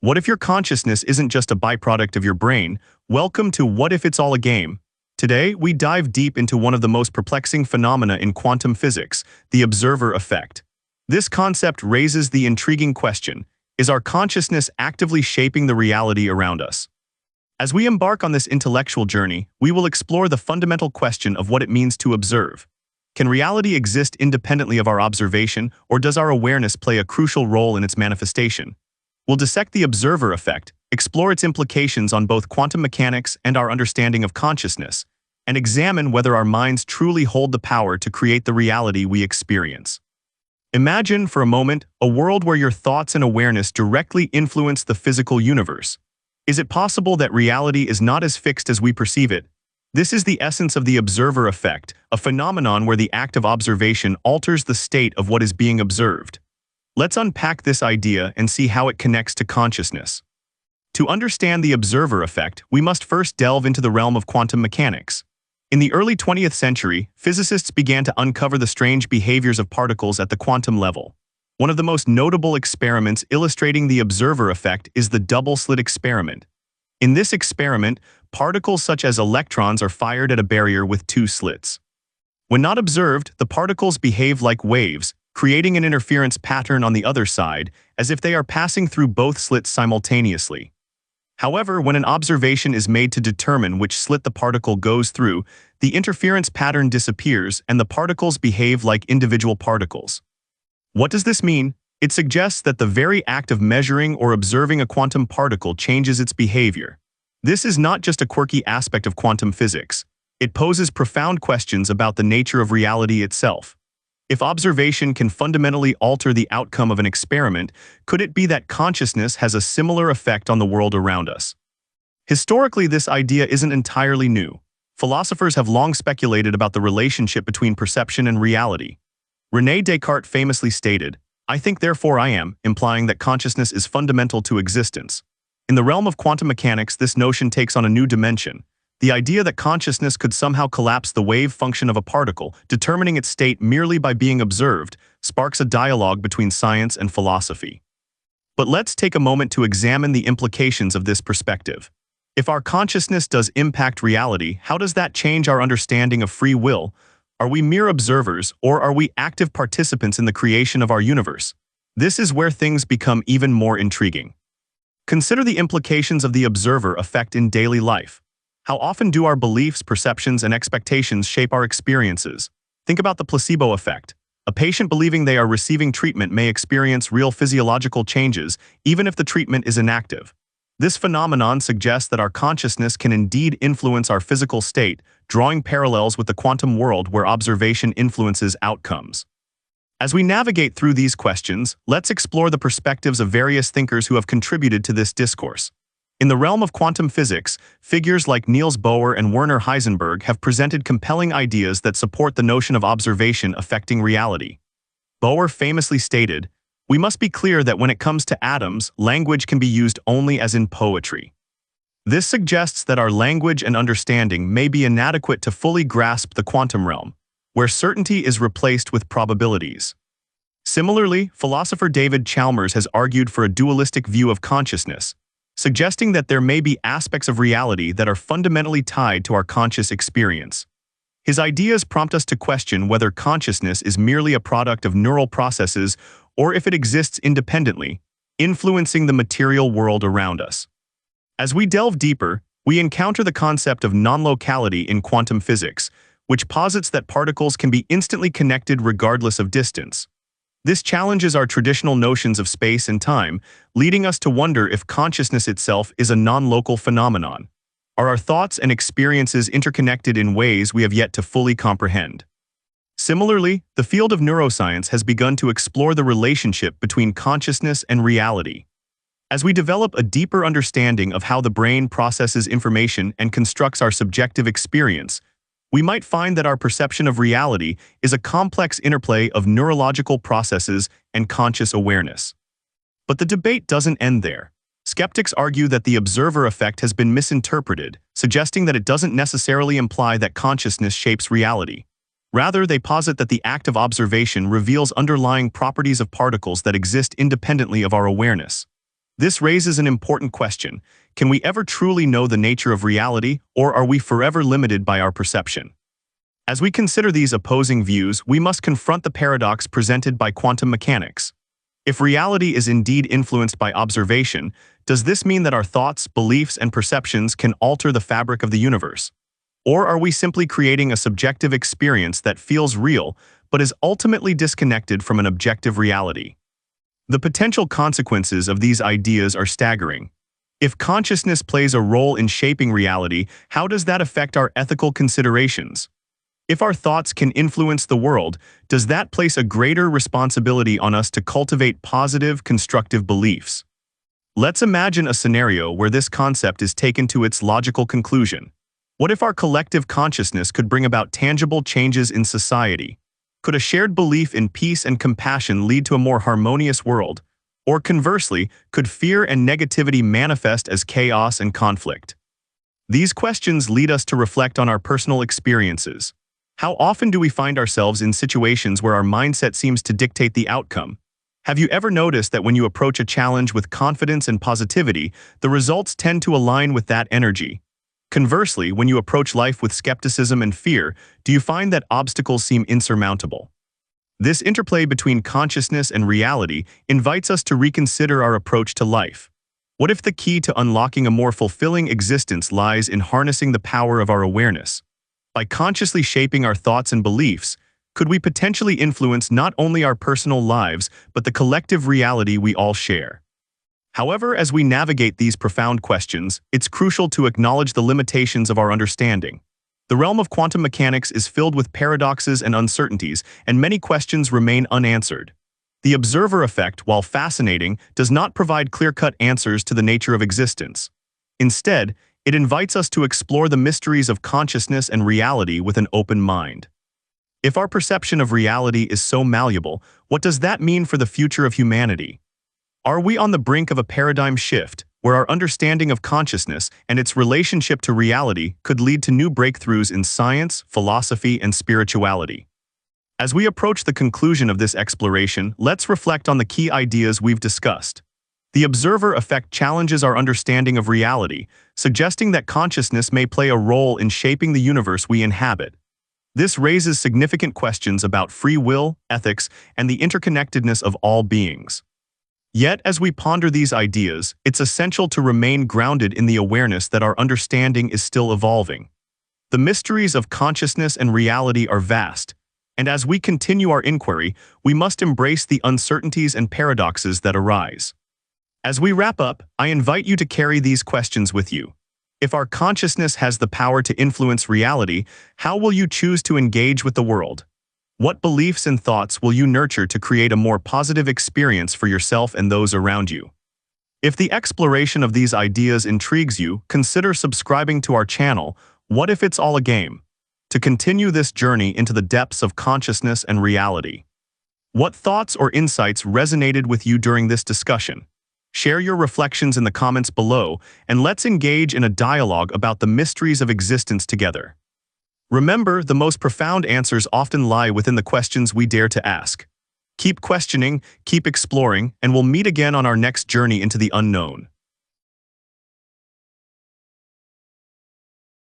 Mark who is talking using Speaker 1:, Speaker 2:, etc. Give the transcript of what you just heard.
Speaker 1: What if your consciousness isn't just a byproduct of your brain? Welcome to What If It's All a Game? Today, we dive deep into one of the most perplexing phenomena in quantum physics, the observer effect. This concept raises the intriguing question, is our consciousness actively shaping the reality around us? As we embark on this intellectual journey, we will explore the fundamental question of what it means to observe. Can reality exist independently of our observation, or does our awareness play a crucial role in its manifestation? We'll dissect the observer effect, explore its implications on both quantum mechanics and our understanding of consciousness, and examine whether our minds truly hold the power to create the reality we experience. Imagine, for a moment, a world where your thoughts and awareness directly influence the physical universe. Is it possible that reality is not as fixed as we perceive it? This is the essence of the observer effect, a phenomenon where the act of observation alters the state of what is being observed. Let's unpack this idea and see how it connects to consciousness. To understand the observer effect, we must first delve into the realm of quantum mechanics. In the early 20th century, physicists began to uncover the strange behaviors of particles at the quantum level. One of the most notable experiments illustrating the observer effect is the double-slit experiment. In this experiment, particles such as electrons are fired at a barrier with two slits. When not observed, the particles behave like waves, creating an interference pattern on the other side, as if they are passing through both slits simultaneously. However, when an observation is made to determine which slit the particle goes through, the interference pattern disappears and the particles behave like individual particles. What does this mean? It suggests that the very act of measuring or observing a quantum particle changes its behavior. This is not just a quirky aspect of quantum physics. It poses profound questions about the nature of reality itself. If observation can fundamentally alter the outcome of an experiment, could it be that consciousness has a similar effect on the world around us? Historically, this idea isn't entirely new. Philosophers have long speculated about the relationship between perception and reality. René Descartes famously stated, "I think therefore I am," implying that consciousness is fundamental to existence. In the realm of quantum mechanics, this notion takes on a new dimension. The idea that consciousness could somehow collapse the wave function of a particle, determining its state merely by being observed, sparks a dialogue between science and philosophy. But let's take a moment to examine the implications of this perspective. If our consciousness does impact reality, how does that change our understanding of free will? Are we mere observers, or are we active participants in the creation of our universe? This is where things become even more intriguing. Consider the implications of the observer effect in daily life. How often do our beliefs, perceptions, and expectations shape our experiences? Think about the placebo effect. A patient believing they are receiving treatment may experience real physiological changes, even if the treatment is inactive. This phenomenon suggests that our consciousness can indeed influence our physical state, drawing parallels with the quantum world where observation influences outcomes. As we navigate through these questions, let's explore the perspectives of various thinkers who have contributed to this discourse. In the realm of quantum physics, figures like Niels Bohr and Werner Heisenberg have presented compelling ideas that support the notion of observation affecting reality. Bohr famously stated, "We must be clear that when it comes to atoms, language can be used only as in poetry." This suggests that our language and understanding may be inadequate to fully grasp the quantum realm, where certainty is replaced with probabilities. Similarly, philosopher David Chalmers has argued for a dualistic view of consciousness, suggesting that there may be aspects of reality that are fundamentally tied to our conscious experience. His ideas prompt us to question whether consciousness is merely a product of neural processes or if it exists independently, influencing the material world around us. As we delve deeper, we encounter the concept of non-locality in quantum physics, which posits that particles can be instantly connected regardless of distance. This challenges our traditional notions of space and time, leading us to wonder if consciousness itself is a non-local phenomenon. Are our thoughts and experiences interconnected in ways we have yet to fully comprehend? Similarly, the field of neuroscience has begun to explore the relationship between consciousness and reality. As we develop a deeper understanding of how the brain processes information and constructs our subjective experience, we might find that our perception of reality is a complex interplay of neurological processes and conscious awareness. But the debate doesn't end there. Skeptics argue that the observer effect has been misinterpreted, suggesting that it doesn't necessarily imply that consciousness shapes reality. Rather, they posit that the act of observation reveals underlying properties of particles that exist independently of our awareness. This raises an important question. Can we ever truly know the nature of reality, or are we forever limited by our perception? As we consider these opposing views, we must confront the paradox presented by quantum mechanics. If reality is indeed influenced by observation, does this mean that our thoughts, beliefs, and perceptions can alter the fabric of the universe? Or are we simply creating a subjective experience that feels real, but is ultimately disconnected from an objective reality? The potential consequences of these ideas are staggering. If consciousness plays a role in shaping reality, how does that affect our ethical considerations? If our thoughts can influence the world, does that place a greater responsibility on us to cultivate positive, constructive beliefs? Let's imagine a scenario where this concept is taken to its logical conclusion. What if our collective consciousness could bring about tangible changes in society? Could a shared belief in peace and compassion lead to a more harmonious world? Or conversely, could fear and negativity manifest as chaos and conflict? These questions lead us to reflect on our personal experiences. How often do we find ourselves in situations where our mindset seems to dictate the outcome? Have you ever noticed that when you approach a challenge with confidence and positivity, the results tend to align with that energy? Conversely, when you approach life with skepticism and fear, do you find that obstacles seem insurmountable? This interplay between consciousness and reality invites us to reconsider our approach to life. What if the key to unlocking a more fulfilling existence lies in harnessing the power of our awareness? By consciously shaping our thoughts and beliefs, could we potentially influence not only our personal lives, but the collective reality we all share? However, as we navigate these profound questions, it's crucial to acknowledge the limitations of our understanding. The realm of quantum mechanics is filled with paradoxes and uncertainties, and many questions remain unanswered. The observer effect, while fascinating, does not provide clear-cut answers to the nature of existence. Instead, it invites us to explore the mysteries of consciousness and reality with an open mind. If our perception of reality is so malleable, what does that mean for the future of humanity? Are we on the brink of a paradigm shift, where our understanding of consciousness and its relationship to reality could lead to new breakthroughs in science, philosophy, and spirituality? As we approach the conclusion of this exploration, let's reflect on the key ideas we've discussed. The observer effect challenges our understanding of reality, suggesting that consciousness may play a role in shaping the universe we inhabit. This raises significant questions about free will, ethics, and the interconnectedness of all beings. Yet, as we ponder these ideas, it's essential to remain grounded in the awareness that our understanding is still evolving. The mysteries of consciousness and reality are vast, and as we continue our inquiry, we must embrace the uncertainties and paradoxes that arise. As we wrap up, I invite you to carry these questions with you. If our consciousness has the power to influence reality, how will you choose to engage with the world? What beliefs and thoughts will you nurture to create a more positive experience for yourself and those around you? If the exploration of these ideas intrigues you, consider subscribing to our channel, What If It's All a Game, to continue this journey into the depths of consciousness and reality. What thoughts or insights resonated with you during this discussion? Share your reflections in the comments below, and let's engage in a dialogue about the mysteries of existence together. Remember, the most profound answers often lie within the questions we dare to ask. Keep questioning, keep exploring, and we'll meet again on our next journey into the unknown.